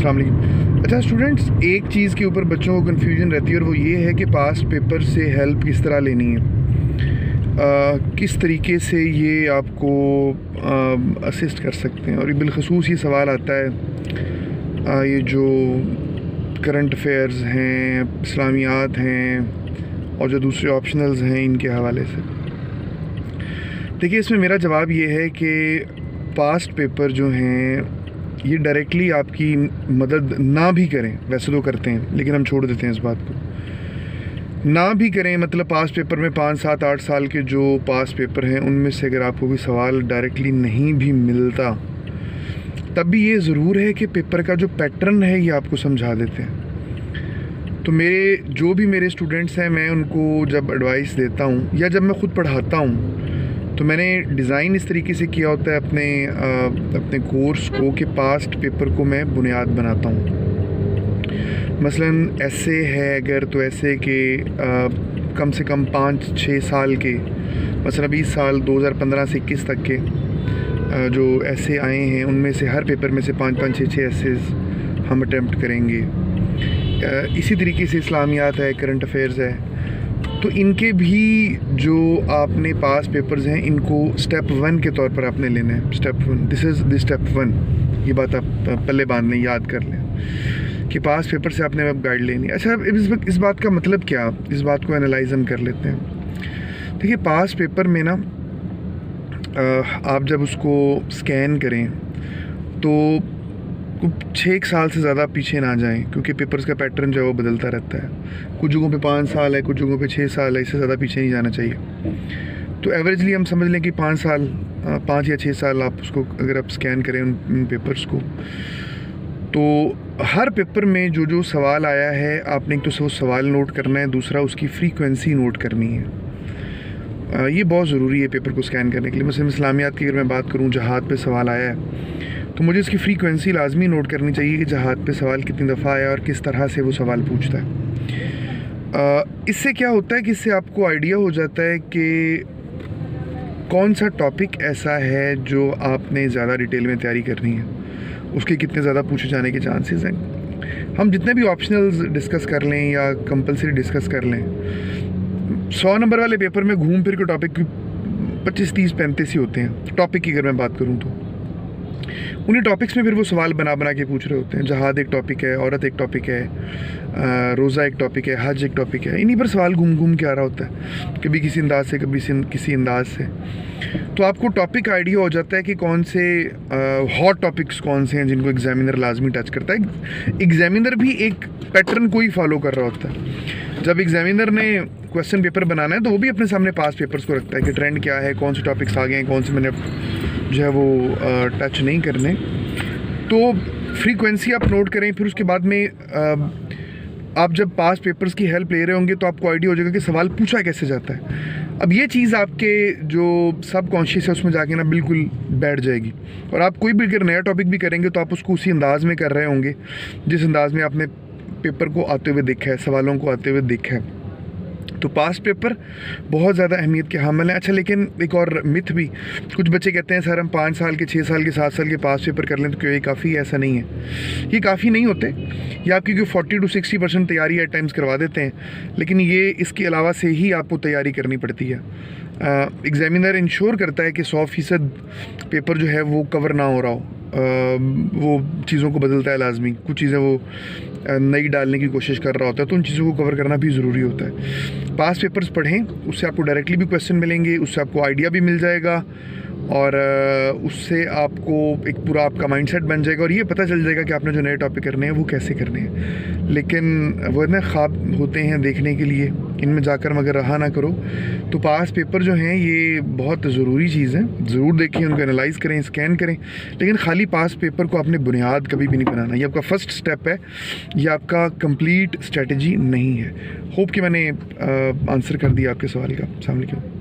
अस्सलाम वालेकुम। अच्छा स्टूडेंट्स, एक चीज़ के ऊपर बच्चों को कन्फ्यूजन रहती है और वो ये है कि पास्ट पेपर से हेल्प किस तरह लेनी है, किस तरीके से ये आपको असिस्ट कर सकते हैं। और ये बिलखसूस ये सवाल आता है ये जो करंट अफेयर्स हैं, इस्लामियात हैं और जो दूसरे ऑप्शनल्स हैं, इनके हवाले से। देखिए, इसमें मेरा जवाब ये है कि पास्ट पेपर जो हैं ये डायरेक्टली आपकी मदद ना भी करें, वैसे तो करते हैं लेकिन हम छोड़ देते हैं इस बात को, ना भी करें। मतलब पास्ट पेपर में 5, 7, 8 साल के जो पास्ट पेपर हैं उनमें से अगर आपको कोई सवाल डायरेक्टली नहीं भी मिलता, तब भी ये ज़रूर है कि पेपर का जो पैटर्न है ये आपको समझा देते हैं। तो जो भी मेरे स्टूडेंट्स हैं, मैं उनको जब एडवाइस देता हूँ या जब मैं ख़ुद पढ़ाता हूँ, तो मैंने डिज़ाइन इस तरीके से किया होता है अपने कोर्स को कि पास्ट पेपर को मैं बुनियाद बनाता हूँ। मसलन ऐसे है अगर, तो ऐसे के कम से कम 5-6 साल के, मसलन 20 साल 2015 से 21 तक के जो ऐसे आए हैं, उनमें से हर पेपर में से 5-5, 6-6 ऐसेज हम अटैम्प्ट करेंगे। इसी तरीके से इस्लामियात है, करंट अफेयर्स है, तो इनके भी जो आपने पास पेपर्स हैं इनको स्टेप 1 के तौर पर आपने लेना है। Step 1, this is the step 1। ये बात आप पल्ले बांध लें, याद कर लें कि पास पेपर से आपने अब गाइड लेनी है। अच्छा, इस बात का मतलब क्या, इस बात को एनालाइज हम कर लेते हैं। देखिए, पास पेपर में ना आप जब उसको स्कैन करें तो 6 साल से ज़्यादा पीछे ना जाएं, क्योंकि पेपर्स का पैटर्न जो है वो बदलता रहता है। कुछ जगहों पे 5 साल है, कुछ जगहों पे 6 साल है, इससे ज़्यादा पीछे नहीं जाना चाहिए। तो एवरेजली हम समझ लें कि 5 या 6 साल आप उसको अगर आप स्कैन करें उन पेपर्स को, तो हर पेपर में जो सवाल आया है आपने एक तो वो सवाल नोट करना है, दूसरा उसकी फ्रीक्वेंसी नोट करनी है। ये बहुत ज़रूरी है पेपर को स्कैन करने के लिए। मसलन इस्लामियात की अगर मैं बात करूँ, जहाद पे सवाल आया है, तो मुझे इसकी फ्रीक्वेंसी लाजमी नोट करनी चाहिए कि जहाद पे सवाल कितनी दफ़ा आया और किस तरह से वो सवाल पूछता है। इससे क्या होता है कि इससे आपको आइडिया हो जाता है कि कौन सा टॉपिक ऐसा है जो आपने ज़्यादा डिटेल में तैयारी करनी है, उसके कितने ज़्यादा पूछे जाने के चांसेस हैं। हम जितने भी ऑप्शनल्स डिस्कस कर लें या कंपलसरी डिस्कस कर लें, 100 नंबर वाले पेपर में घूम फिर के टॉपिक 25, 30, 35 ही होते हैं। टॉपिक की अगर मैं बात करूँ तो उन्हीं टॉपिक्स में फिर वो सवाल बना के पूछ रहे होते हैं। जहाद एक टॉपिक है, औरत एक टॉपिक है, रोज़ा एक टॉपिक है, हज एक टॉपिक है। इन्हीं पर सवाल घूम के आ रहा होता है, कभी किसी अंदाज से, कभी किसी अंदाज से। तो आपको टॉपिक आइडिया हो जाता है कि कौन से हॉट टॉपिक्स कौन से हैं जिनको एग्जामिनर लाजमी टच करता है। एग्जामिनर भी एक पैटर्न को ही फॉलो कर रहा होता है। जब एग्जामिनर ने क्वेश्चन पेपर बनाना है तो वो भी अपने सामने पास पेपर्स को रखता है कि ट्रेंड क्या है, कौन से टॉपिक्स आ गए हैं, कौन से मैंने जो है वो टच नहीं करने। तो फ्रीक्वेंसी आप नोट करें। फिर उसके बाद में आप जब पास पेपर्स की हेल्प ले रहे होंगे तो आपको आइडिया हो जाएगा कि सवाल पूछा कैसे जाता है। अब ये चीज़ आपके जो सबकॉन्शियस है उसमें जाके ना बिल्कुल बैठ जाएगी, और आप कोई भी अगर नया टॉपिक भी करेंगे तो आप उसको उसी अंदाज़ में कर रहे होंगे जिस अंदाज़ में आपने पेपर को आते हुए देखा है, सवालों को आते हुए देखा है। तो पास्ट पेपर बहुत ज़्यादा अहमियत के हामिल हैं। अच्छा, लेकिन एक और मिथ भी, कुछ बच्चे कहते हैं सर हम 5 साल के, 6 साल के, 7 साल के पास्ट पेपर कर लें तो क्यों ये काफ़ी है? ऐसा नहीं है, ये काफ़ी नहीं होते। ये आपकी 40 to 60% तैयारी एट टाइम्स करवा देते हैं, लेकिन ये इसके अलावा से ही आपको तैयारी करनी पड़ती है। एग्ज़ामिनर इंश्योर करता है कि 100% पेपर जो है वो कवर ना हो रहा हो। वो चीज़ों को बदलता है लाजमी, कुछ चीज़ें वो नई डालने की कोशिश कर रहा होता है, तो उन चीज़ों को कवर करना भी ज़रूरी होता है। पास पेपर्स पढ़ें, उससे आपको डायरेक्टली भी क्वेश्चन मिलेंगे, उससे आपको आइडिया भी मिल जाएगा, और उससे आपको एक पूरा आपका माइंडसेट बन जाएगा और ये पता चल जाएगा कि आपने जो नए टॉपिक करने हैं वो कैसे करने हैं। लेकिन वो ना ख्वाब होते हैं देखने के लिए, इनमें जाकर मगर रहा ना करो। तो पास पेपर जो हैं ये बहुत ज़रूरी चीज़ है, ज़रूर देखें, उनको एनालाइज़ करें, स्कैन करें, लेकिन खाली पास पेपर को आपने बुनियाद कभी भी नहीं बनाना। ये आपका फ़र्स्ट स्टेप है, ये आपका कंप्लीट स्ट्रेटजी नहीं है। होप कि मैंने आंसर कर दिया आपके सवाल का। अस्सलाम वालेकुम।